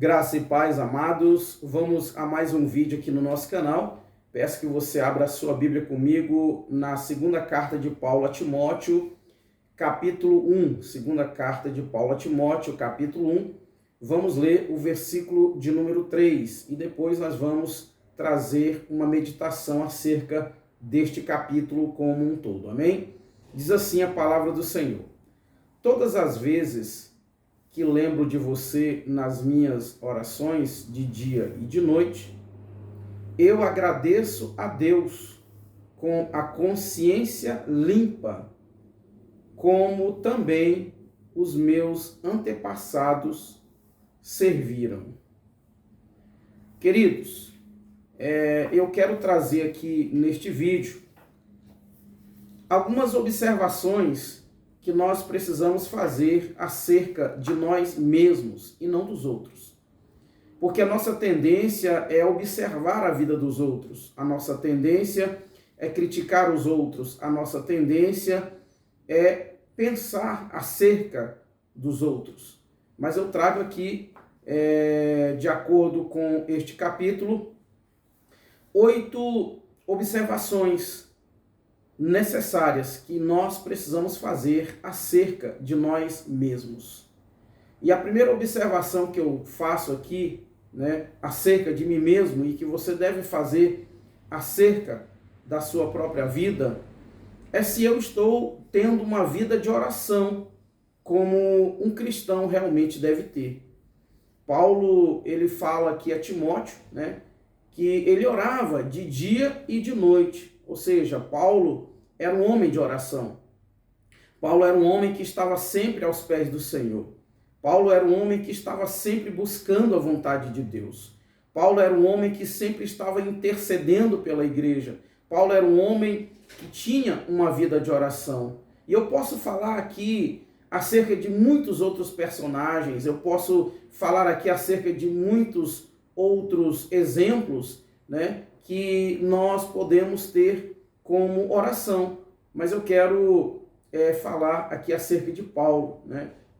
Graça e paz, amados. Vamos a mais um vídeo aqui no nosso canal. Peço que você abra a sua Bíblia comigo na segunda carta de Paulo a Timóteo, capítulo 1. Segunda carta de Paulo a Timóteo, capítulo 1. Vamos ler o versículo de número 3 e depois nós vamos trazer uma meditação acerca deste capítulo como um todo. Amém? Diz assim a palavra do Senhor: todas as vezes que lembro de você nas minhas orações de dia e de noite, eu agradeço a Deus com a consciência limpa, como também os meus antepassados serviram. Queridos, eu quero trazer aqui neste vídeo algumas observações que nós precisamos fazer acerca de nós mesmos e não dos outros. Porque a nossa tendência é observar a vida dos outros, a nossa tendência é criticar os outros, a nossa tendência é pensar acerca dos outros. Mas eu trago aqui, de acordo com este capítulo, 8 observações necessárias que nós precisamos fazer acerca de nós mesmos. E a primeira observação que eu faço aqui, acerca de mim mesmo e que você deve fazer acerca da sua própria vida, é se eu estou tendo uma vida de oração como um cristão realmente deve ter. Paulo, ele fala aqui a Timóteo, que ele orava de dia e de noite. Ou seja, Paulo era um homem de oração. Paulo era um homem que estava sempre aos pés do Senhor. Paulo era um homem que estava sempre buscando a vontade de Deus. Paulo era um homem que sempre estava intercedendo pela igreja. Paulo era um homem que tinha uma vida de oração. E eu posso falar aqui acerca de muitos outros personagens, eu posso falar aqui acerca de muitos outros exemplos, que nós podemos ter como oração. Mas eu quero falar aqui acerca de Paulo,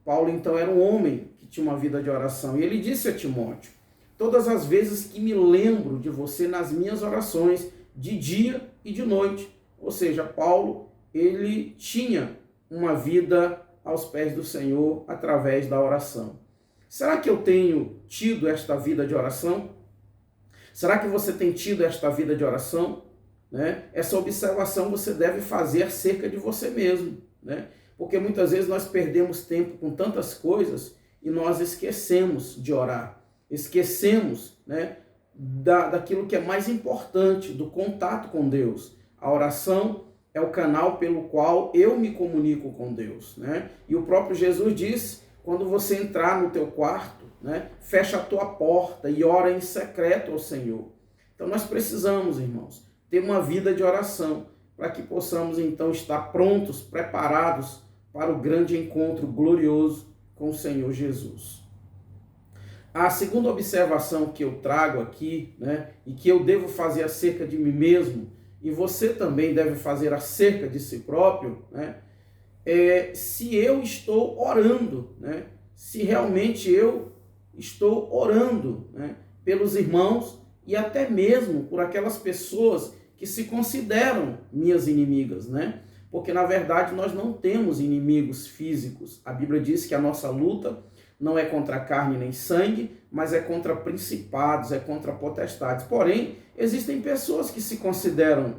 Paulo, então, era um homem que tinha uma vida de oração. E ele disse a Timóteo: todas as vezes que me lembro de você nas minhas orações, de dia e de noite. Ou seja, Paulo, ele tinha uma vida aos pés do Senhor através da oração. Será que eu tenho tido esta vida de oração? Será que você tem tido esta vida de oração? Essa observação você deve fazer acerca de você mesmo, Porque muitas vezes nós perdemos tempo com tantas coisas e nós esquecemos de orar, esquecemos, daquilo que é mais importante, do contato com Deus. A oração é o canal pelo qual eu me comunico com Deus, E o próprio Jesus disse: quando você entrar no teu quarto, fecha a tua porta e ora em secreto ao Senhor. Então nós precisamos, irmãos, ter uma vida de oração, para que possamos então estar prontos, preparados para o grande encontro glorioso com o Senhor Jesus. A segunda observação que eu trago aqui, e que eu devo fazer acerca de mim mesmo, e você também deve fazer acerca de si próprio, é se eu estou orando, se realmente eu estou orando, pelos irmãos e até mesmo por aquelas pessoas que se consideram minhas inimigas, Porque na verdade nós não temos inimigos físicos. A Bíblia diz que a nossa luta não é contra carne nem sangue, mas é contra principados, é contra potestades. Porém, existem pessoas que se consideram,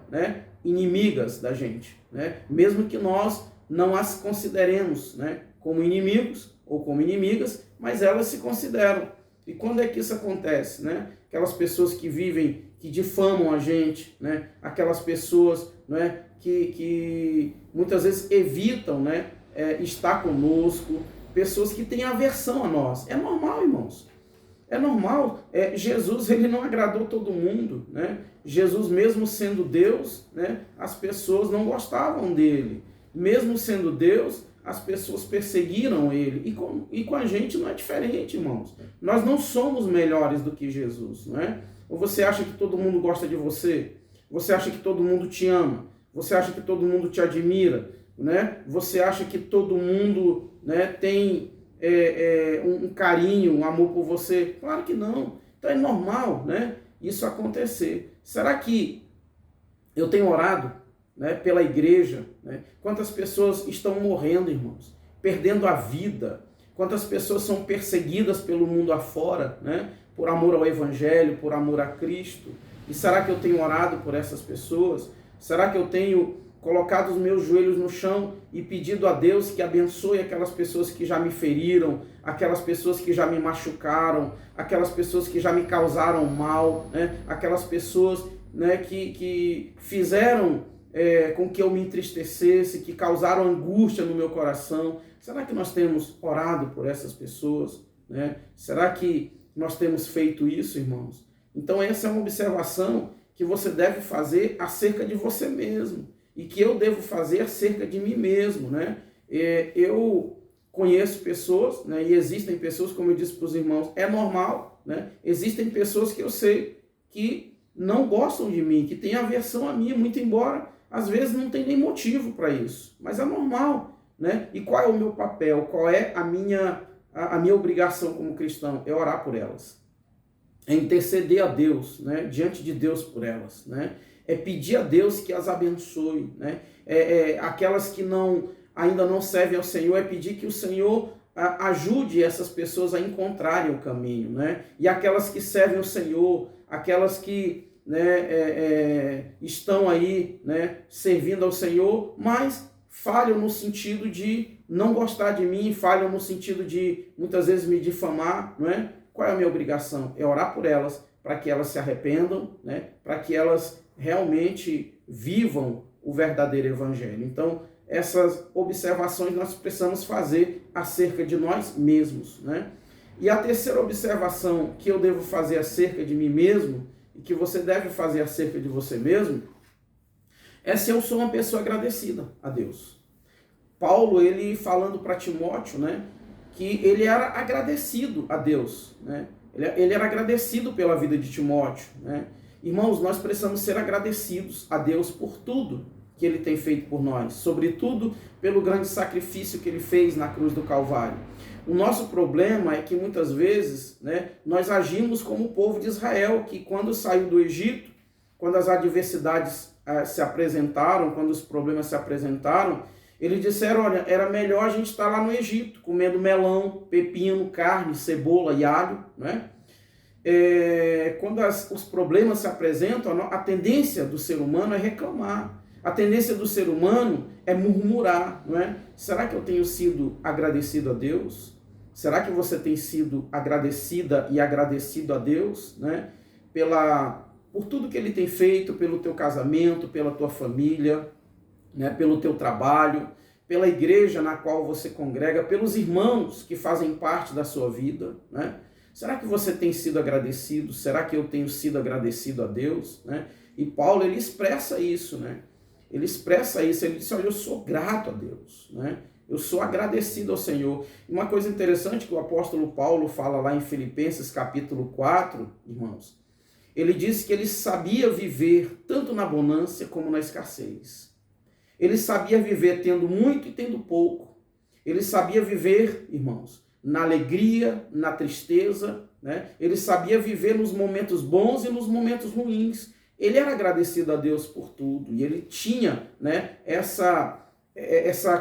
inimigas da gente, Mesmo que nós não as consideremos, como inimigos ou como inimigas, mas elas se consideram. E quando é que isso acontece, Aquelas pessoas que vivem, que difamam a gente, Aquelas pessoas, que muitas vezes evitam, estar conosco, pessoas que têm aversão a nós. É normal, irmãos. É normal. Jesus, ele não agradou todo mundo, Jesus, mesmo sendo Deus, as pessoas não gostavam dele. Mesmo sendo Deus, as pessoas perseguiram ele. E com a gente não é diferente, irmãos. Nós não somos melhores do que Jesus, Ou você acha que todo mundo gosta de você? Você acha que todo mundo te ama? Você acha que todo mundo te admira? Você acha que todo mundo tem um carinho, um amor por você? Claro que não. Então é normal, né, isso acontecer. Será que eu tenho orado, né, pela igreja? Né? Quantas pessoas estão morrendo, irmãos? Perdendo a vida. Quantas pessoas são perseguidas pelo mundo afora, né, por amor ao Evangelho, por amor a Cristo? E será que eu tenho orado por essas pessoas? Será que eu tenho colocado os meus joelhos no chão e pedido a Deus que abençoe aquelas pessoas que já me feriram, aquelas pessoas que já me machucaram, aquelas pessoas que já me causaram mal, né? Aquelas pessoas, né, que fizeram com que eu me entristecesse, que causaram angústia no meu coração? Será que nós temos orado por essas pessoas, né? Será que nós temos feito isso, irmãos? Então essa é uma observação que você deve fazer acerca de você mesmo e que eu devo fazer acerca de mim mesmo, né? Eu conheço pessoas, né, e existem pessoas, como eu disse para os irmãos, é normal, né? Existem pessoas que eu sei que não gostam de mim, que têm aversão a mim, muito embora às vezes não tem nem motivo para isso, mas é normal, né? E qual é o meu papel? Qual é a minha obrigação como cristão? É orar por elas, é interceder a Deus, né, diante de Deus por elas, né? É pedir a Deus que as abençoe, né? Aquelas que ainda não servem ao Senhor, é pedir que o Senhor ajude essas pessoas a encontrarem o caminho, né? E aquelas que servem ao Senhor, aquelas que, né, estão aí, né, servindo ao Senhor, mas falham no sentido de não gostar de mim, falham no sentido de muitas vezes me difamar, não é? Qual é a minha obrigação? É orar por elas, para que elas se arrependam, né? Para que elas realmente vivam o verdadeiro evangelho. Então, essas observações nós precisamos fazer acerca de nós mesmos, né? E a terceira observação que eu devo fazer acerca de mim mesmo, e que você deve fazer acerca de você mesmo, é se eu sou uma pessoa agradecida a Deus. Paulo, ele falando para Timóteo, né, que ele era agradecido a Deus, né? Ele era agradecido pela vida de Timóteo, né? Irmãos, nós precisamos ser agradecidos a Deus por tudo que Ele tem feito por nós, sobretudo pelo grande sacrifício que Ele fez na cruz do Calvário. O nosso problema é que muitas vezes, né, nós agimos como o povo de Israel, que quando saiu do Egito, quando as adversidades se apresentaram, quando os problemas se apresentaram, eles disseram, olha, era melhor a gente estar lá no Egito, comendo melão, pepino, carne, cebola e alho, né? Quando os problemas se apresentam, a tendência do ser humano é reclamar. A tendência do ser humano é murmurar, não é? Será que eu tenho sido agradecido a Deus? Será que você tem sido agradecida e agradecido a Deus, né? Por tudo que Ele tem feito, pelo teu casamento, pela tua família, né? Pelo teu trabalho, pela igreja na qual você congrega, pelos irmãos que fazem parte da sua vida, né? Será que você tem sido agradecido? Será que eu tenho sido agradecido a Deus, né? E Paulo, ele expressa isso, né? Ele expressa isso, ele diz, olha, eu sou grato a Deus, né? Eu sou agradecido ao Senhor. E uma coisa interessante que o apóstolo Paulo fala lá em Filipenses capítulo 4, irmãos, ele diz que ele sabia viver tanto na bonança como na escassez. Ele sabia viver tendo muito e tendo pouco. Ele sabia viver, irmãos, na alegria, na tristeza, né? Ele sabia viver nos momentos bons e nos momentos ruins. Ele era agradecido a Deus por tudo e ele tinha, né, essa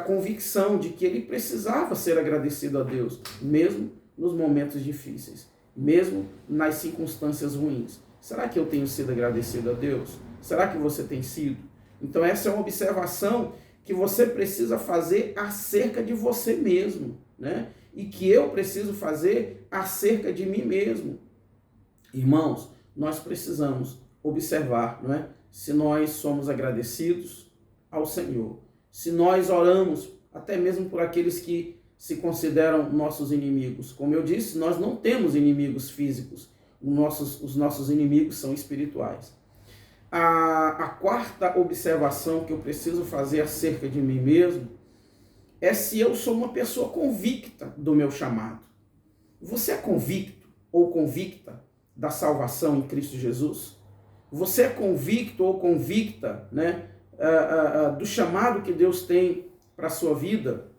convicção de que ele precisava ser agradecido a Deus, mesmo nos momentos difíceis, mesmo nas circunstâncias ruins. Será que eu tenho sido agradecido a Deus? Será que você tem sido? Então essa é uma observação que você precisa fazer acerca de você mesmo, né? E que eu preciso fazer acerca de mim mesmo. Irmãos, nós precisamos observar, não é? Se nós somos agradecidos ao Senhor, se nós oramos até mesmo por aqueles que se consideram nossos inimigos. Como eu disse, nós não temos inimigos físicos, os nossos inimigos são espirituais. A quarta observação que eu preciso fazer acerca de mim mesmo é se eu sou uma pessoa convicta do meu chamado. Você é convicto ou convicta da salvação em Cristo Jesus? Você é convicto ou convicta, né, do chamado que Deus tem para a sua vida?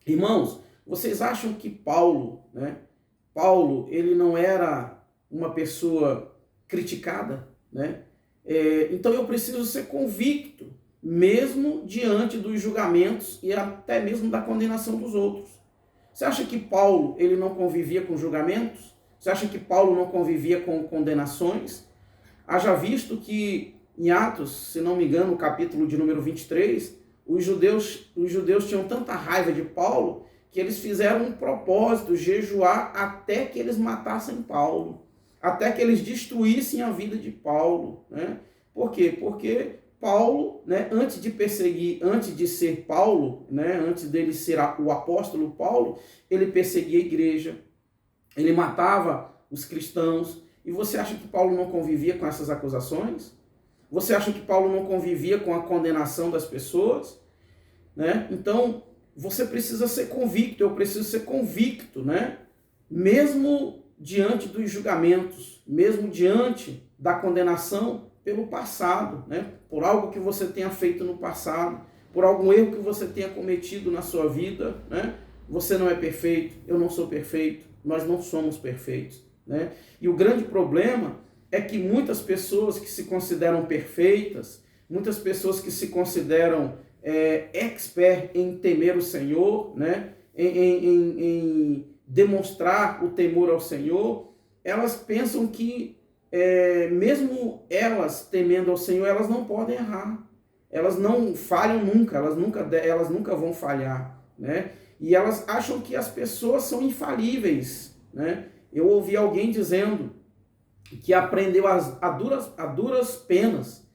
Irmãos, Vocês acham que Paulo, né? Paulo, ele não era uma pessoa criticada, né? Então eu preciso ser convicto, mesmo diante dos julgamentos e até mesmo da condenação dos outros. Você acha que Paulo, ele não convivia com julgamentos? Você acha que Paulo não convivia com condenações? Haja visto que em Atos, se não me engano, no capítulo de número 23, os judeus tinham tanta raiva de Paulo que eles fizeram um propósito, jejuar até que eles matassem Paulo, até que eles destruíssem a vida de Paulo, né? Por quê? Porque Paulo, né, antes de perseguir, antes de ser Paulo, né, antes dele ser o apóstolo Paulo, ele perseguia a igreja, ele matava os cristãos. E você acha que Paulo não convivia com essas acusações? Você acha que Paulo não convivia com a condenação das pessoas? Né? Então, você precisa ser convicto, eu preciso ser convicto, né? Mesmo diante dos julgamentos, mesmo diante da condenação pelo passado, né? Por algo que você tenha feito no passado, por algum erro que você tenha cometido na sua vida, né? Você não é perfeito, eu não sou perfeito, nós não somos perfeitos, né? E o grande problema é que muitas pessoas que se consideram perfeitas, muitas pessoas que se consideram expert em temer o Senhor, né? em demonstrar o temor ao Senhor, elas pensam que mesmo elas temendo ao Senhor, elas não podem errar. Elas não falham nunca, elas nunca vão falhar, né? E elas acham que as pessoas são infalíveis, né? Eu ouvi alguém dizendo que aprendeu a duras penas,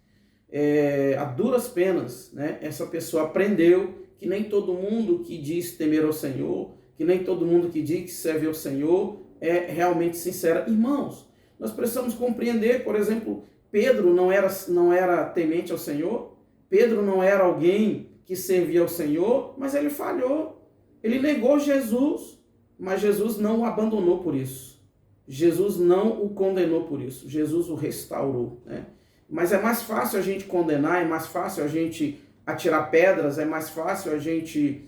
né? Essa pessoa aprendeu que nem todo mundo que diz temer ao Senhor, que nem todo mundo que diz que serve ao Senhor é realmente sincera. Irmãos, nós precisamos compreender, por exemplo, Pedro não era temente ao Senhor, Pedro não era alguém que servia ao Senhor, mas ele falhou. Ele negou Jesus, mas Jesus não o abandonou por isso. Jesus não o condenou por isso. Jesus o restaurou, né? Mas é mais fácil a gente condenar, é mais fácil a gente atirar pedras, é mais fácil a gente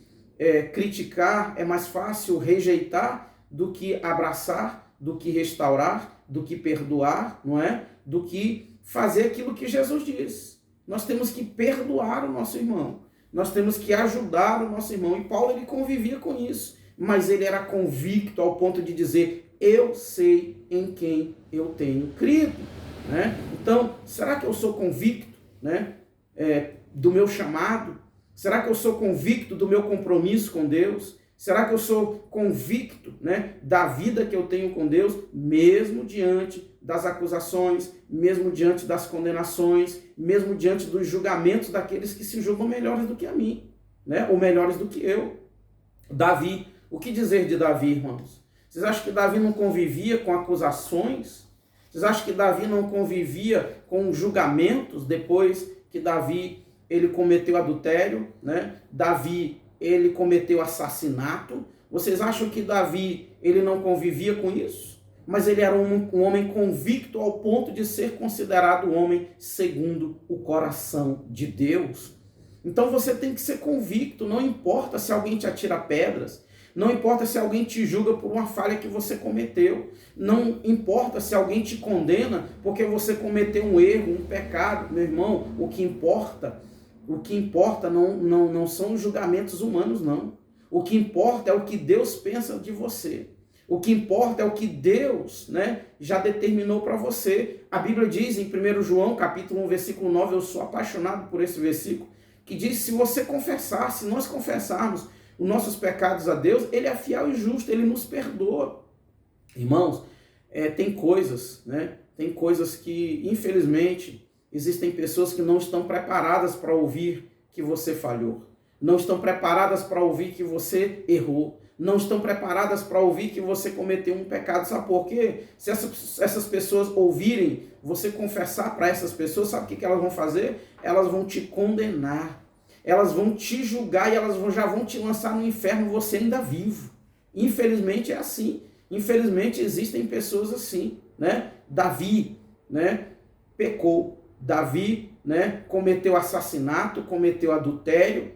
criticar, é mais fácil rejeitar do que abraçar, do que restaurar, do que perdoar, não é? Do que fazer aquilo que Jesus diz. Nós temos que perdoar o nosso irmão. Nós temos que ajudar o nosso irmão. E Paulo, ele convivia com isso. Mas ele era convicto ao ponto de dizer, eu sei em quem eu tenho crido, né? Então, será que eu sou convicto, né, do meu chamado? Será que eu sou convicto do meu compromisso com Deus? Será que eu sou convicto, né, da vida que eu tenho com Deus, mesmo diante das acusações, mesmo diante das condenações, mesmo diante dos julgamentos daqueles que se julgam melhores do que a mim, né, ou melhores do que eu? Davi, o que dizer de Davi, irmãos? Vocês acham que Davi não convivia com acusações? Vocês acham que Davi não convivia com julgamentos depois que Davi ele cometeu adultério, né? Davi ele cometeu assassinato? Vocês acham que Davi ele não convivia com isso? Mas ele era um homem convicto ao ponto de ser considerado um homem segundo o coração de Deus. Então você tem que ser convicto, não importa se alguém te atira pedras, não importa se alguém te julga por uma falha que você cometeu, não importa se alguém te condena porque você cometeu um erro, um pecado. Meu irmão, o que importa não são os julgamentos humanos, não. O que importa é o que Deus pensa de você. O que importa é o que Deus, né, já determinou para você. A Bíblia diz em 1 João, capítulo 1, versículo 9, eu sou apaixonado por esse versículo, que diz, se você confessar, se nós confessarmos os nossos pecados a Deus, Ele é fiel e justo, Ele nos perdoa. Irmãos, tem coisas, né? Tem coisas que, infelizmente, existem pessoas que não estão preparadas para ouvir que você falhou. Não estão preparadas para ouvir que você errou. Não estão preparadas para ouvir que você cometeu um pecado. Sabe por quê? Se essas pessoas ouvirem você confessar para essas pessoas, sabe o que elas vão fazer? Elas vão te condenar. Elas vão te julgar e elas já vão te lançar no inferno, você ainda vivo. Infelizmente é assim. Infelizmente existem pessoas assim, né? Davi, né, pecou. Davi, né, cometeu assassinato, cometeu adultério,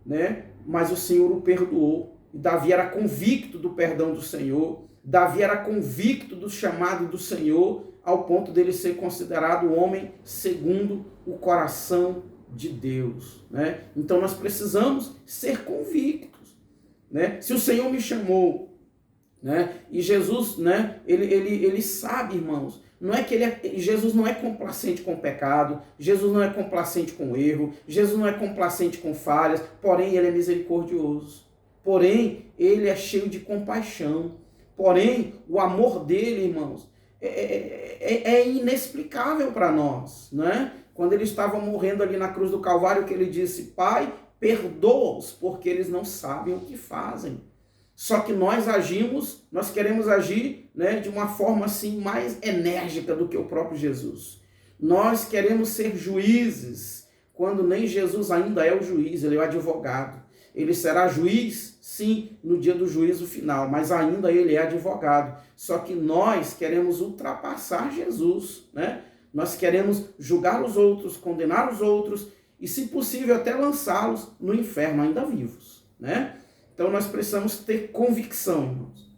né? Mas o Senhor o perdoou. Davi era convicto do perdão do Senhor. Davi era convicto do chamado do Senhor, ao ponto dele ser considerado o homem segundo o coração de Deus, né? Então nós precisamos ser convictos, né? Se o Senhor me chamou, né? E Jesus, né? Ele sabe, irmãos. Não é que Jesus não é complacente com o pecado, Jesus não é complacente com o erro, Jesus não é complacente com falhas, porém ele é misericordioso. Porém, ele é cheio de compaixão. Porém, o amor dele, irmãos, é inexplicável para nós, né? Quando ele estava morrendo ali na cruz do Calvário, que ele disse: Pai, perdoa-os, porque eles não sabem o que fazem. Só que nós queremos agir, né, de uma forma assim mais enérgica do que o próprio Jesus. Nós queremos ser juízes, quando nem Jesus ainda é o juiz, ele é o advogado. Ele será juiz, sim, no dia do juízo final, mas ainda ele é advogado. Só que nós queremos ultrapassar Jesus, né? Nós queremos julgar os outros, condenar os outros e, se possível, até lançá-los no inferno ainda vivos, né? Então nós precisamos ter convicção, irmãos.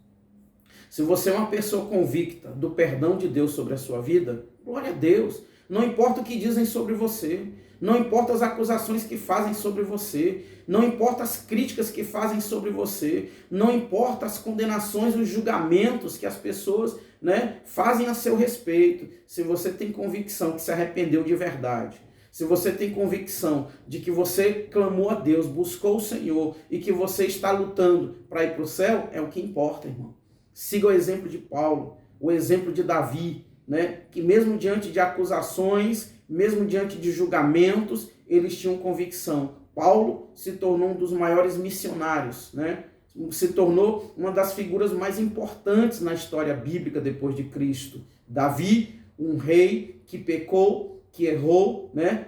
Se você é uma pessoa convicta do perdão de Deus sobre a sua vida, glória a Deus. Não importa o que dizem sobre você, não importa as acusações que fazem sobre você, não importa as críticas que fazem sobre você, não importa as condenações, os julgamentos que as pessoas, né, fazem a seu respeito. Se você tem convicção que se arrependeu de verdade, se você tem convicção de que você clamou a Deus, buscou o Senhor e que você está lutando para ir para o céu, é o que importa, irmão. Siga o exemplo de Paulo, o exemplo de Davi, né, que mesmo diante de acusações, mesmo diante de julgamentos, eles tinham convicção. Paulo se tornou um dos maiores missionários, né? Se tornou uma das figuras mais importantes na história bíblica depois de Cristo. Davi, um rei que pecou, que errou, né?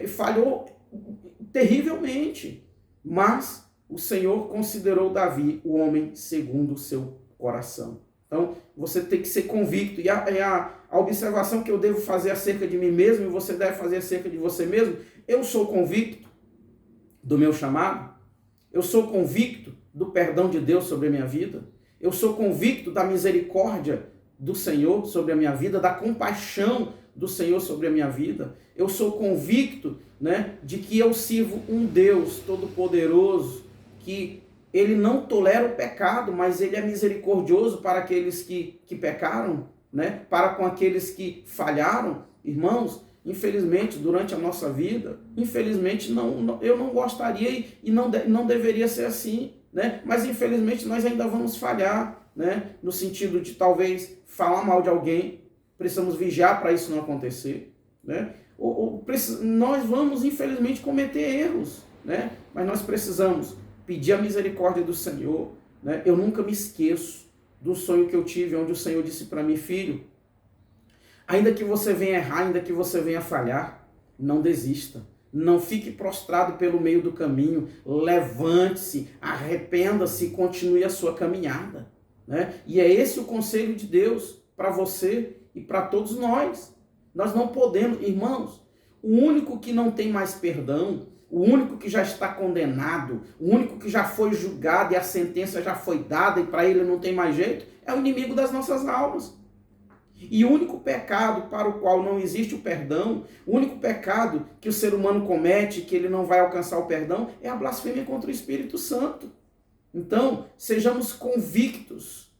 Falhou terrivelmente, mas o Senhor considerou Davi o homem segundo o seu coração. Então, você tem que ser convicto. E a observação que eu devo fazer acerca de mim mesmo, e você deve fazer acerca de você mesmo: eu sou convicto do meu chamado? Eu sou convicto do perdão de Deus sobre a minha vida? Eu sou convicto da misericórdia do Senhor sobre a minha vida, da compaixão do Senhor sobre a minha vida? Eu sou convicto, né, de que eu sirvo um Deus todo-poderoso, que ele não tolera o pecado, mas ele é misericordioso para aqueles que pecaram, né, para com aqueles que falharam. Irmãos, infelizmente, durante a nossa vida, infelizmente, eu não gostaria e não deveria ser assim, né? Mas infelizmente nós ainda vamos falhar, né? No sentido de talvez falar mal de alguém. Precisamos vigiar para isso não acontecer, né? Nós vamos, infelizmente, cometer erros, né? Mas nós precisamos pedir a misericórdia do Senhor, né? Eu nunca me esqueço do sonho que eu tive, onde o Senhor disse para mim: filho, ainda que você venha errar, ainda que você venha falhar, não desista. Não fique prostrado pelo meio do caminho. Levante-se, arrependa-se e continue a sua caminhada, né? E é esse o conselho de Deus para você e para todos nós. Nós não podemos, irmãos, o único que não tem mais perdão, o único que já está condenado, o único que já foi julgado e a sentença já foi dada e para ele não tem mais jeito, é o inimigo das nossas almas. E o único pecado para o qual não existe o perdão, o único pecado que o ser humano comete, que ele não vai alcançar o perdão, é a blasfêmia contra o Espírito Santo. Então, sejamos convictos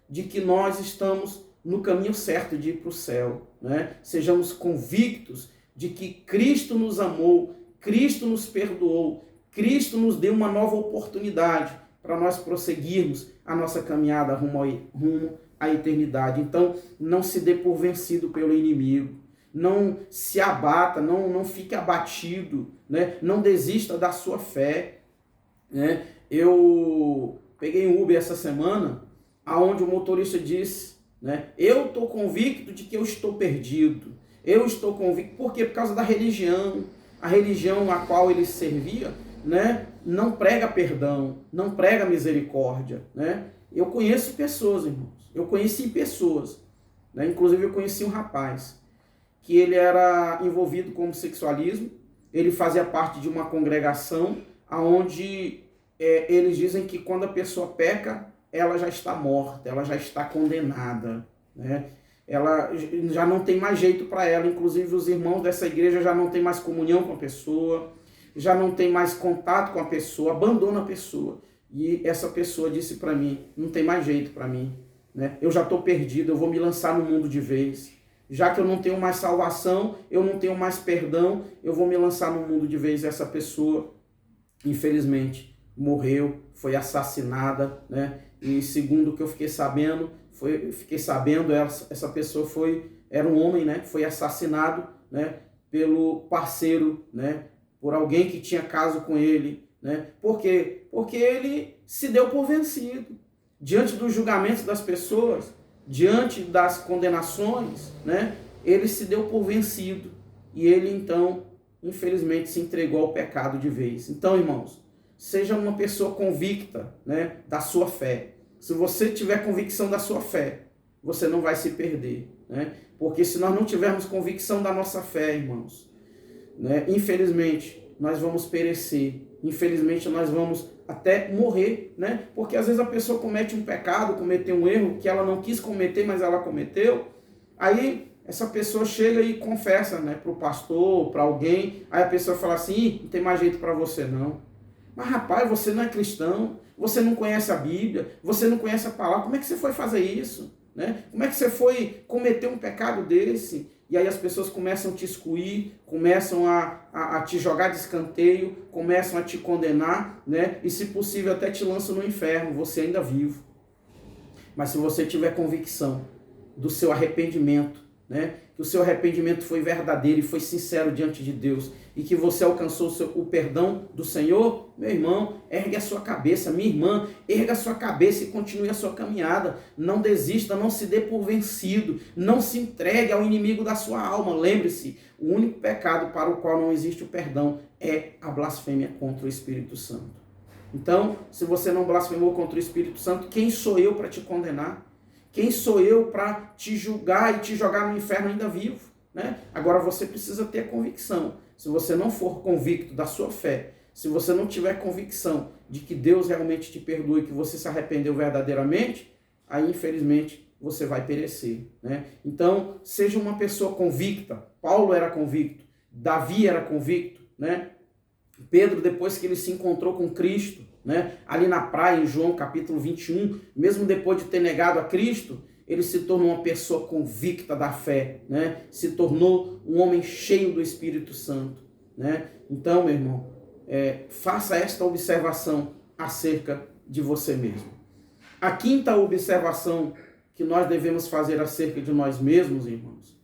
de que nós estamos no caminho certo de ir para o céu, né? Sejamos convictos de que Cristo nos amou, Cristo nos perdoou, Cristo nos deu uma nova oportunidade para nós prosseguirmos a nossa caminhada rumo à eternidade. Então, não se dê por vencido pelo inimigo, não se abata, não fique abatido, né? Não desista da sua fé, né? Eu peguei um Uber essa semana, aonde o motorista disse, né? Eu estou convicto de que eu estou perdido. Eu estou convicto. Por quê? Por causa da religião. A religião a qual ele servia, né, não prega perdão, não prega misericórdia, né? Eu conheço pessoas, irmãos. Eu conheci pessoas, né? Inclusive eu conheci um rapaz que ele era envolvido com homossexualismo. Ele fazia parte de uma congregação onde eles dizem que quando a pessoa peca, ela já está morta, ela já está condenada, né? Ela já não tem mais jeito para ela, inclusive os irmãos dessa igreja já não tem mais comunhão com a pessoa, já não tem mais contato com a pessoa, abandona a pessoa. E essa pessoa disse para mim, não tem mais jeito para mim, né? Eu já estou perdido, eu vou me lançar no mundo de vez. Já que eu não tenho mais salvação, eu não tenho mais perdão, eu vou me lançar no mundo de vez. Essa pessoa, infelizmente, morreu, foi assassinada, né? E segundo o que eu fiquei sabendo, essa pessoa era um homem, né? Foi assassinado, né? Pelo parceiro, né? Por alguém que tinha caso com ele, né? Por quê? Porque ele se deu por vencido. Diante dos julgamentos das pessoas, diante das condenações, né? Ele se deu por vencido. E ele, então, infelizmente, se entregou ao pecado de vez. Então, irmãos, seja uma pessoa convicta, né, da sua fé. Se você tiver convicção da sua fé, você não vai se perder, né? Porque se nós não tivermos convicção da nossa fé, irmãos, né, infelizmente, nós vamos perecer. Infelizmente, nós vamos até morrer, né? Porque às vezes a pessoa comete um pecado, cometeu um erro que ela não quis cometer, mas ela cometeu. Aí essa pessoa chega e confessa, né, para o pastor, para alguém. Aí a pessoa fala assim, não tem mais jeito para você não. Mas rapaz, você não é cristão, você não conhece a Bíblia, você não conhece a palavra, como é que você foi fazer isso? Né? Como é que você foi cometer um pecado desse? E aí as pessoas começam a te excluir, começam a te jogar de escanteio, começam a te condenar, né? E se possível até te lançam no inferno, você ainda vivo. Mas se você tiver convicção do seu arrependimento, né? Que o seu arrependimento foi verdadeiro e foi sincero diante de Deus, e que você alcançou o perdão do Senhor, meu irmão, ergue a sua cabeça, minha irmã, erga a sua cabeça e continue a sua caminhada. Não desista, não se dê por vencido, não se entregue ao inimigo da sua alma. Lembre-se, o único pecado para o qual não existe o perdão é a blasfêmia contra o Espírito Santo. Então, se você não blasfemou contra o Espírito Santo, quem sou eu para te condenar? Quem sou eu para te julgar e te jogar no inferno ainda vivo? Né? Agora você precisa ter convicção. Se você não for convicto da sua fé, se você não tiver convicção de que Deus realmente te perdoa e que você se arrependeu verdadeiramente, aí infelizmente você vai perecer. Né? Então, seja uma pessoa convicta. Paulo era convicto, Davi era convicto, né? Pedro, depois que ele se encontrou com Cristo, né, ali na praia, em João capítulo 21, mesmo depois de ter negado a Cristo, ele se tornou uma pessoa convicta da fé, né? Se tornou um homem cheio do Espírito Santo, né? Então, meu irmão, faça esta observação acerca de você mesmo. A quinta observação que nós devemos fazer acerca de nós mesmos, irmãos,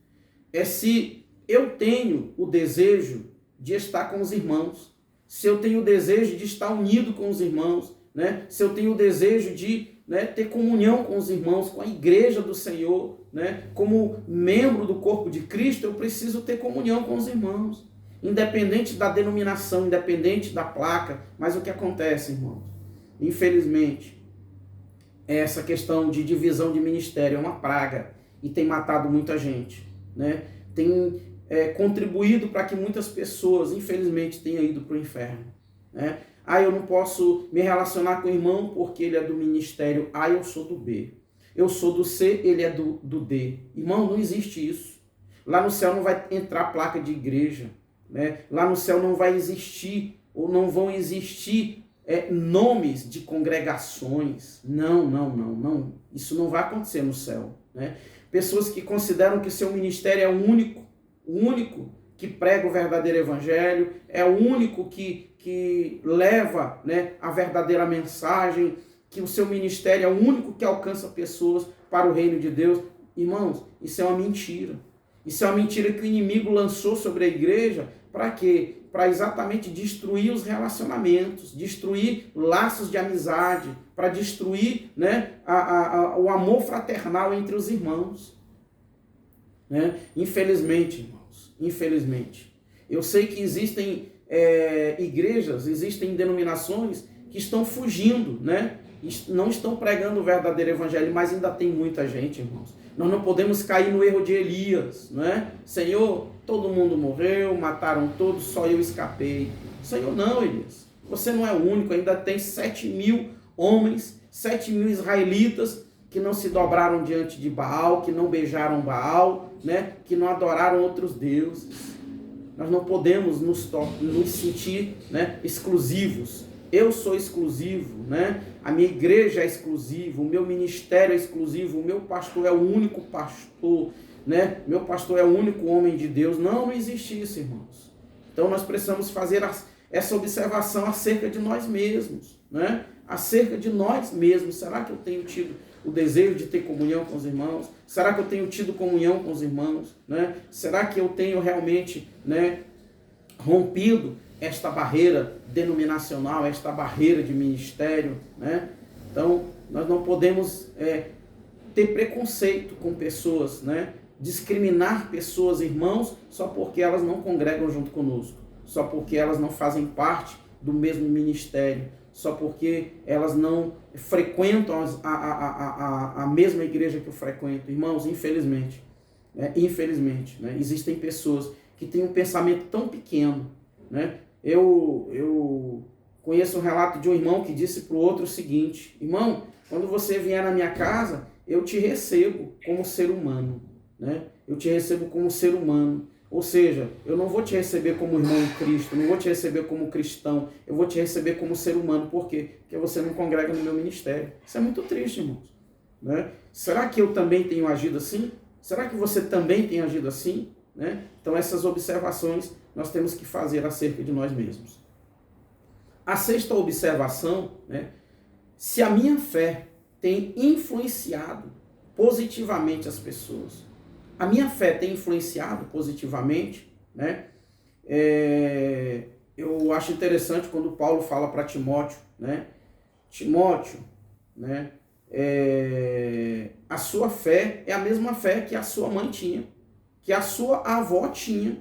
é se eu tenho o desejo de estar com os irmãos, se eu tenho o desejo de estar unido com os irmãos, né? Se eu tenho o desejo de, né, ter comunhão com os irmãos, com a igreja do Senhor, né? Como membro do corpo de Cristo, eu preciso ter comunhão com os irmãos, independente da denominação, independente da placa. Mas o que acontece, irmãos? Infelizmente, essa questão de divisão de ministério é uma praga e tem matado muita gente, né? Tem contribuído para que muitas pessoas, infelizmente, tenham ido para o inferno, né? Eu não posso me relacionar com o irmão porque ele é do ministério A, eu sou do B. Eu sou do C, ele é do D. Irmão, não existe isso. Lá no céu não vai entrar placa de igreja, né? Lá no céu não vai existir, ou não vão existir nomes de congregações. Não. Isso não vai acontecer no céu, né? Pessoas que consideram que seu ministério é o único que prega o verdadeiro evangelho, é o único que leva, né, a verdadeira mensagem, que o seu ministério é o único que alcança pessoas para o reino de Deus. Irmãos, isso é uma mentira. Isso é uma mentira que o inimigo lançou sobre a igreja. Para quê? Para exatamente destruir os relacionamentos, destruir laços de amizade, para destruir, né, o amor fraternal entre os irmãos. Né? Infelizmente, irmãos, infelizmente. Eu sei que existem igrejas, existem denominações que estão fugindo, né? Não estão pregando o verdadeiro evangelho, mas ainda tem muita gente, irmãos. Nós não podemos cair no erro de Elias, não é? Senhor, todo mundo morreu, mataram todos, só eu escapei. Senhor, não, Elias. Você não é o único, ainda tem 7.000 homens, 7.000 israelitas que não se dobraram diante de Baal, que não beijaram Baal, né? Que não adoraram outros deuses. Nós não podemos nos sentir, né, exclusivos. Eu sou exclusivo, né? A minha igreja é exclusiva, o meu ministério é exclusivo, o meu pastor é o único pastor, né? Meu pastor é o único homem de Deus. Não existe isso, irmãos. Então nós precisamos fazer essa observação acerca de nós mesmos, né? Acerca de nós mesmos. Será que eu tenho tido o desejo de ter comunhão com os irmãos? Será que eu tenho tido comunhão com os irmãos, né? Será que eu tenho realmente, né, rompido esta barreira denominacional, esta barreira de ministério, né? Então, nós não podemos ter preconceito com pessoas, né? Discriminar pessoas, irmãos, só porque elas não congregam junto conosco, só porque elas não fazem parte do mesmo ministério, só porque elas não frequentam a mesma igreja que eu frequento. Irmãos, infelizmente, né, existem pessoas que têm um pensamento tão pequeno, né? Eu conheço um relato de um irmão que disse para o outro o seguinte: irmão, quando você vier na minha casa, eu te recebo como ser humano, né? Eu te recebo como ser humano. Ou seja, eu não vou te receber como irmão em Cristo, não vou te receber como cristão, eu vou te receber como ser humano. Por quê? Porque você não congrega no meu ministério. Isso é muito triste, irmãos, né? Será que eu também tenho agido assim? Será que você também tem agido assim, né? Então essas observações nós temos que fazer acerca de nós mesmos. A sexta observação, né? Se a minha fé tem influenciado positivamente as pessoas, a minha fé tem influenciado positivamente, né? Eu acho interessante quando Paulo fala para Timóteo, né? Timóteo, né? A sua fé é a mesma fé que a sua mãe tinha, que a sua avó tinha,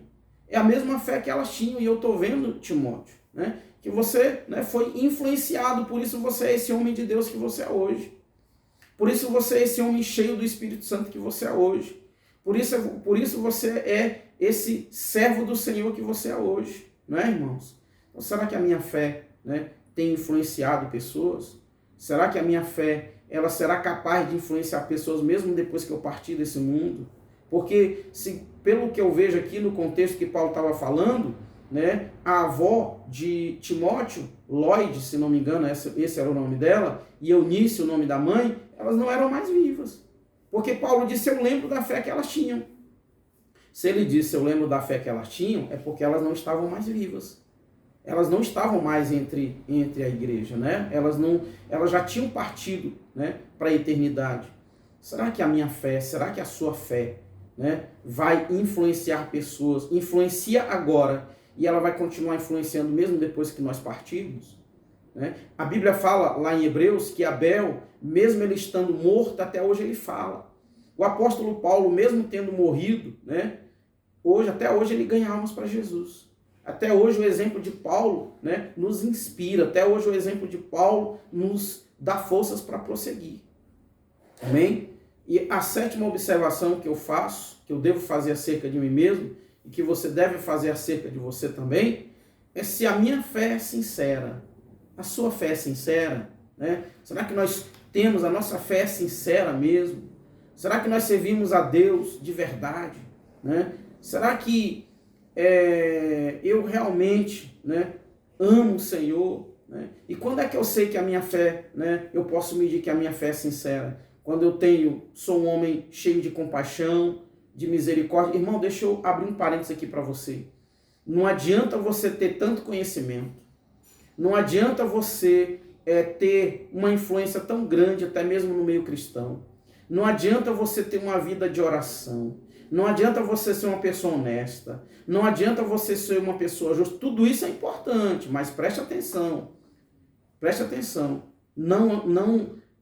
é a mesma fé que elas tinham. E eu estou vendo, Timóteo, né? Que você, né, foi influenciado, por isso você é esse homem de Deus que você é hoje. Por isso você é esse homem cheio do Espírito Santo que você é hoje. Por isso você é esse servo do Senhor que você é hoje, não é, irmãos? Então, será que a minha fé, né, tem influenciado pessoas? Será que a minha fé ela será capaz de influenciar pessoas mesmo depois que eu partir desse mundo? Porque, pelo que eu vejo aqui no contexto que Paulo estava falando, né, a avó de Timóteo, Lloyd, se não me engano, esse era o nome dela, e Eunice, o nome da mãe, elas não eram mais vivas. Porque Paulo disse: eu lembro da fé que elas tinham. Se ele disse: eu lembro da fé que elas tinham, é porque elas não estavam mais vivas. Elas não estavam mais entre a igreja, né? Elas já tinham partido, né, para a eternidade. Será que a minha fé, será que a sua fé, né, vai influenciar pessoas? Influencia agora e ela vai continuar influenciando mesmo depois que nós partirmos, né? A Bíblia fala lá em Hebreus que Abel, mesmo ele estando morto, até hoje ele fala. O apóstolo Paulo, mesmo tendo morrido, né, até hoje ele ganha almas para Jesus. Até hoje o exemplo de Paulo, né, nos inspira. Até hoje o exemplo de Paulo nos dá forças para prosseguir. Amém? E a sétima observação que eu faço, que eu devo fazer acerca de mim mesmo, e que você deve fazer acerca de você também, é se a minha fé é sincera. A sua fé é sincera, né? Será que nós temos a nossa fé sincera mesmo? Será que nós servimos a Deus de verdade, né? Será que eu realmente, né, amo o Senhor, né? E quando é que eu sei que a minha fé, né, eu posso medir que a minha fé é sincera? Quando eu sou um homem cheio de compaixão, de misericórdia. Irmão, deixa eu abrir um parênteses aqui para você. Não adianta você ter tanto conhecimento, não adianta você ter uma influência tão grande, até mesmo no meio cristão. Não adianta você ter uma vida de oração. Não adianta você ser uma pessoa honesta. Não adianta você ser uma pessoa justa. Tudo isso é importante, mas preste atenção. Preste atenção.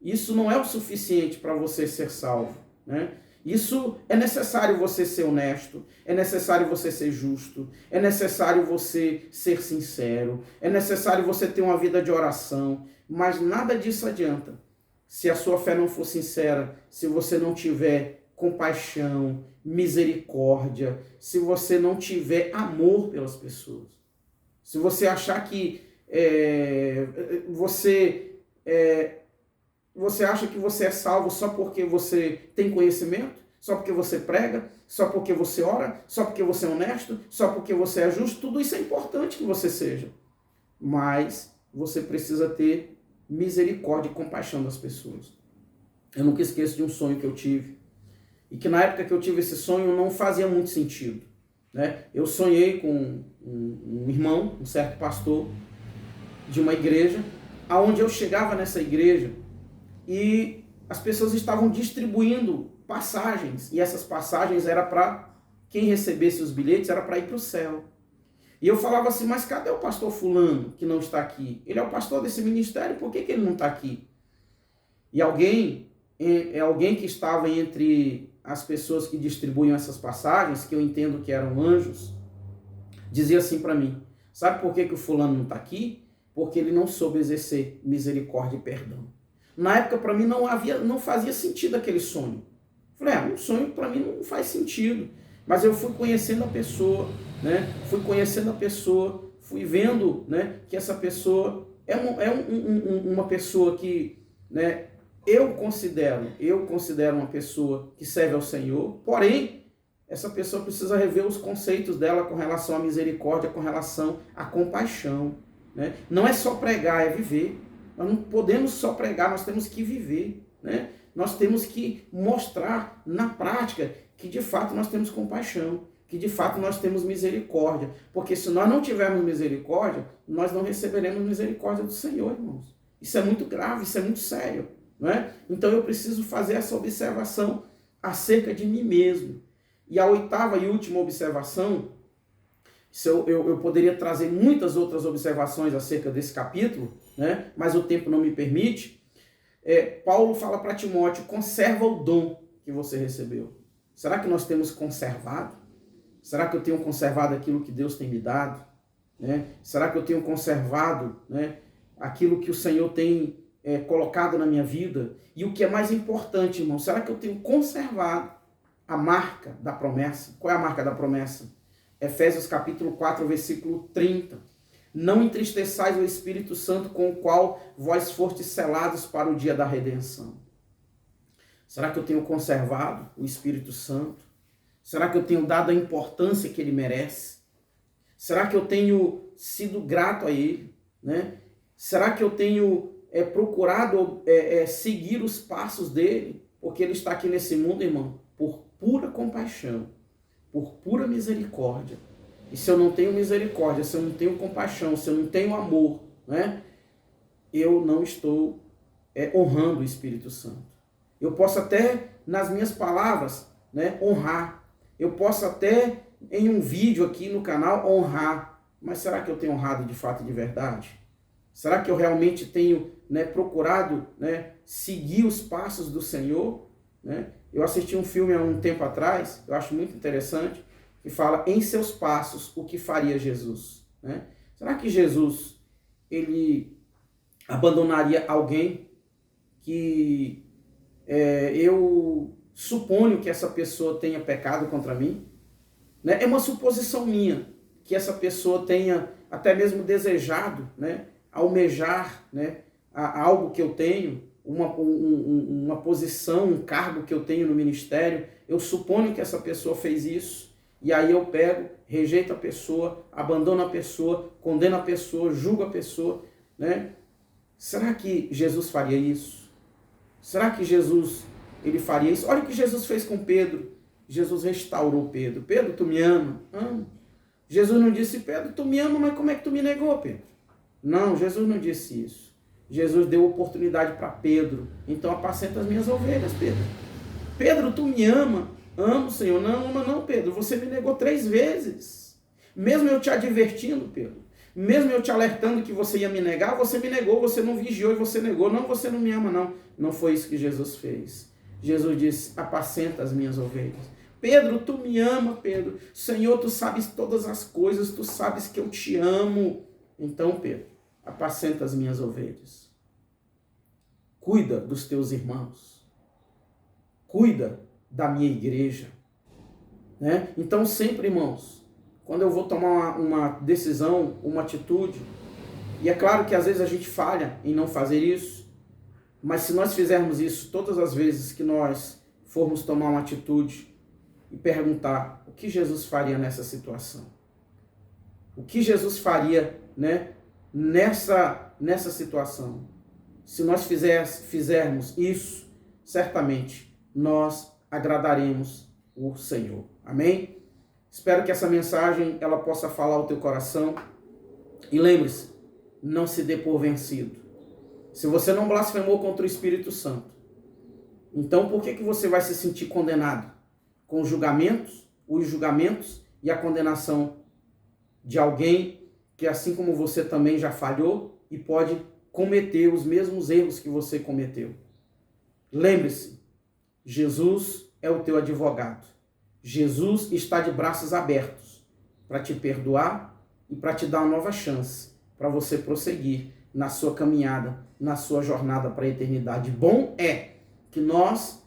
Isso não é o suficiente para você ser salvo, né? Isso é necessário você ser honesto, é necessário você ser justo, é necessário você ser sincero, é necessário você ter uma vida de oração, mas nada disso adianta se a sua fé não for sincera, se você não tiver compaixão, misericórdia, se você não tiver amor pelas pessoas. Se você achar que Você acha que você é salvo só porque você tem conhecimento? Só porque você prega? Só porque você ora? Só porque você é honesto? Só porque você é justo? Tudo isso é importante que você seja. Mas você precisa ter misericórdia e compaixão das pessoas. Eu nunca esqueço de um sonho que eu tive. E que na época que eu tive esse sonho não fazia muito sentido, né? Eu sonhei com um irmão, um certo pastor de uma igreja, aonde eu chegava nessa igreja e as pessoas estavam distribuindo passagens, e essas passagens era para quem recebesse os bilhetes, era para ir para o céu. E eu falava assim, mas cadê o pastor fulano que não está aqui? Ele é o pastor desse ministério, por que ele não está aqui? E alguém que estava entre as pessoas que distribuíam essas passagens, que eu entendo que eram anjos, dizia assim para mim, sabe por que o fulano não está aqui? Porque ele não soube exercer misericórdia e perdão. Na época, para mim, não fazia sentido aquele sonho. Falei, um sonho para mim não faz sentido. Mas eu fui conhecendo a pessoa, né? Fui vendo, né, que essa pessoa é uma pessoa que, né, eu considero uma pessoa que serve ao Senhor, porém, essa pessoa precisa rever os conceitos dela com relação à misericórdia, com relação à compaixão, né? Não é só pregar, é viver. Nós não podemos só pregar, nós temos que viver, né? Nós temos que mostrar na prática que de fato nós temos compaixão, que de fato nós temos misericórdia, porque se nós não tivermos misericórdia, nós não receberemos misericórdia do Senhor, irmãos. Isso é muito grave, isso é muito sério, não é? Então eu preciso fazer essa observação acerca de mim mesmo. E a oitava e última observação, eu poderia trazer muitas outras observações acerca desse capítulo, né? Mas o tempo não me permite. Paulo fala para Timóteo, conserva o dom que você recebeu. Será que nós temos conservado? Será que eu tenho conservado aquilo que Deus tem me dado? Né? Será que eu tenho conservado, né, aquilo que o Senhor tem colocado na minha vida? E o que é mais importante, irmão, será que eu tenho conservado a marca da promessa? Qual é a marca da promessa? Efésios capítulo 4, versículo 30. Não entristeçais o Espírito Santo com o qual vós fostes selados para o dia da redenção. Será que eu tenho conservado o Espírito Santo? Será que eu tenho dado a importância que ele merece? Será que eu tenho sido grato a ele, né? Será que eu tenho procurado seguir os passos dele? Porque ele está aqui nesse mundo, irmão, por pura compaixão, por pura misericórdia. E se eu não tenho misericórdia, se eu não tenho compaixão, se eu não tenho amor, né, eu não estou honrando o Espírito Santo. Eu posso até, nas minhas palavras, né, honrar. Eu posso até, em um vídeo aqui no canal, honrar. Mas será que eu tenho honrado de fato e de verdade? Será que eu realmente tenho, né, procurado, né, seguir os passos do Senhor? Né? Eu assisti um filme há um tempo atrás, eu acho muito interessante, que fala em seus passos o que faria Jesus. Né? Será que Jesus ele abandonaria alguém que eu suponho que essa pessoa tenha pecado contra mim? Né? É uma suposição minha que essa pessoa tenha até mesmo desejado, né, almejar, né, algo que eu tenho, uma posição, um cargo que eu tenho no ministério. Eu suponho que essa pessoa fez isso. E aí eu pego, rejeito a pessoa, abandono a pessoa, condeno a pessoa, julgo a pessoa, né? Será que Jesus faria isso? Será que Jesus ele faria isso? Olha o que Jesus fez com Pedro. Jesus restaurou Pedro. Pedro, tu me ama? Amo. Jesus não disse, Pedro, tu me ama, mas como é que tu me negou, Pedro? Não, Jesus não disse isso. Jesus deu oportunidade para Pedro. Então apacenta as minhas ovelhas, Pedro. Pedro, tu me ama? Amo, Senhor. Não ama não, Pedro. Você me negou 3 vezes. Mesmo eu te advertindo, Pedro. Mesmo eu te alertando que você ia me negar, você me negou, você não vigiou e você negou. Não, você não me ama, não. Não foi isso que Jesus fez. Jesus disse, apacenta as minhas ovelhas. Pedro, tu me ama, Pedro. Senhor, tu sabes todas as coisas, tu sabes que eu te amo. Então, Pedro, apacenta as minhas ovelhas. Cuida dos teus irmãos. Cuida da minha igreja. Né? Então, sempre, irmãos, quando eu vou tomar uma decisão, uma atitude, E é claro que às vezes a gente falha em não fazer isso, mas se nós fizermos isso todas as vezes que nós formos tomar uma atitude e perguntar o que Jesus faria nessa situação, o que Jesus faria, né, nessa situação, se nós fizermos isso, certamente nós agradaremos o Senhor. Amém? Espero que essa mensagem ela possa falar ao teu coração. E lembre-se, não se dê por vencido. Se você não blasfemou contra o Espírito Santo, então por que você vai se sentir condenado? Com os julgamentos e a condenação de alguém que, assim como você, também já falhou e pode cometer os mesmos erros que você cometeu. Lembre-se, Jesus é o teu advogado. Jesus está de braços abertos para te perdoar e para te dar uma nova chance para você prosseguir na sua caminhada, na sua jornada para a eternidade. Bom é que nós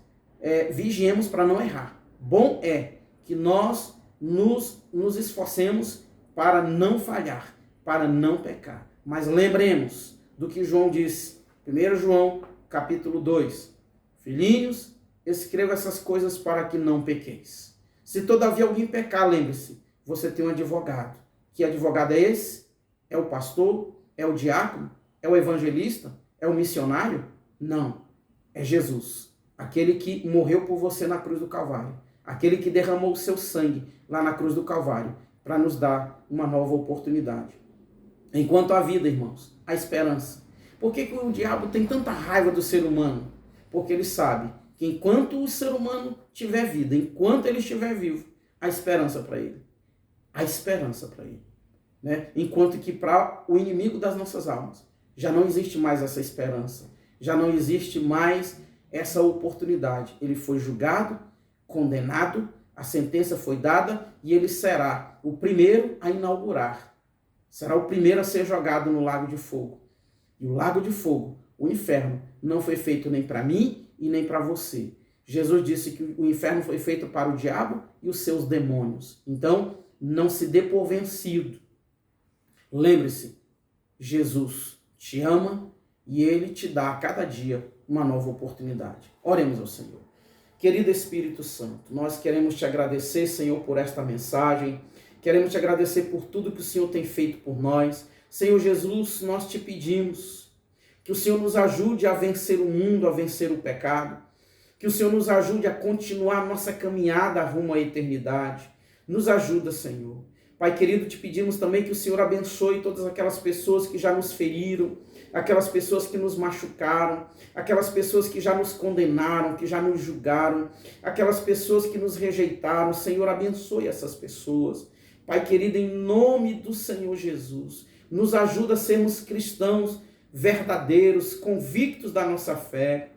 vigiemos para não errar. Bom é que nós nos esforcemos para não falhar, para não pecar. Mas lembremos do que João disse, 1 João, capítulo 2. Filhinhos, escreva essas coisas para que não pequeis. Se todavia alguém pecar, lembre-se, você tem um advogado. Que advogado é esse? É o pastor? É o diácono? É o evangelista? É o missionário? Não. É Jesus. Aquele que morreu por você na cruz do Calvário. Aquele que derramou o seu sangue lá na cruz do Calvário para nos dar uma nova oportunidade. Enquanto há vida, irmãos, há esperança. Por que o diabo tem tanta raiva do ser humano? Porque ele sabe que enquanto o ser humano tiver vida, enquanto ele estiver vivo, há esperança para ele. Há esperança para ele. Né? Enquanto que para o inimigo das nossas almas, já não existe mais essa esperança. Já não existe mais essa oportunidade. Ele foi julgado, condenado, a sentença foi dada e ele será o primeiro a inaugurar. Será o primeiro a ser jogado no lago de fogo. E o lago de fogo, o inferno, não foi feito nem para mim e nem para você. Jesus disse que o inferno foi feito para o diabo e os seus demônios. Então, não se dê por vencido. Lembre-se, Jesus te ama e ele te dá a cada dia uma nova oportunidade. Oremos ao Senhor. Querido Espírito Santo, nós queremos te agradecer, Senhor, por esta mensagem. Queremos te agradecer por tudo que o Senhor tem feito por nós. Senhor Jesus, nós te pedimos que o Senhor nos ajude a vencer o mundo, a vencer o pecado. Que o Senhor nos ajude a continuar a nossa caminhada rumo à eternidade. Nos ajuda, Senhor. Pai querido, te pedimos também que o Senhor abençoe todas aquelas pessoas que já nos feriram, aquelas pessoas que nos machucaram, aquelas pessoas que já nos condenaram, que já nos julgaram, aquelas pessoas que nos rejeitaram. Senhor, abençoe essas pessoas. Pai querido, em nome do Senhor Jesus, nos ajuda a sermos cristãos verdadeiros, convictos da nossa fé.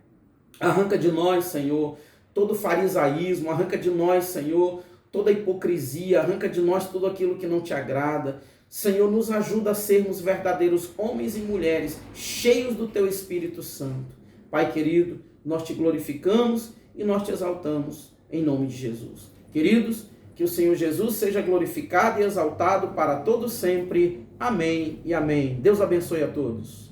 Arranca de nós, Senhor, todo farisaísmo, arranca de nós, Senhor, toda hipocrisia, arranca de nós tudo aquilo que não te agrada. Senhor, nos ajuda a sermos verdadeiros homens e mulheres, cheios do teu Espírito Santo. Pai querido, nós te glorificamos e nós te exaltamos em nome de Jesus. Queridos, que o Senhor Jesus seja glorificado e exaltado para todo sempre. Amém e amém. Deus abençoe a todos.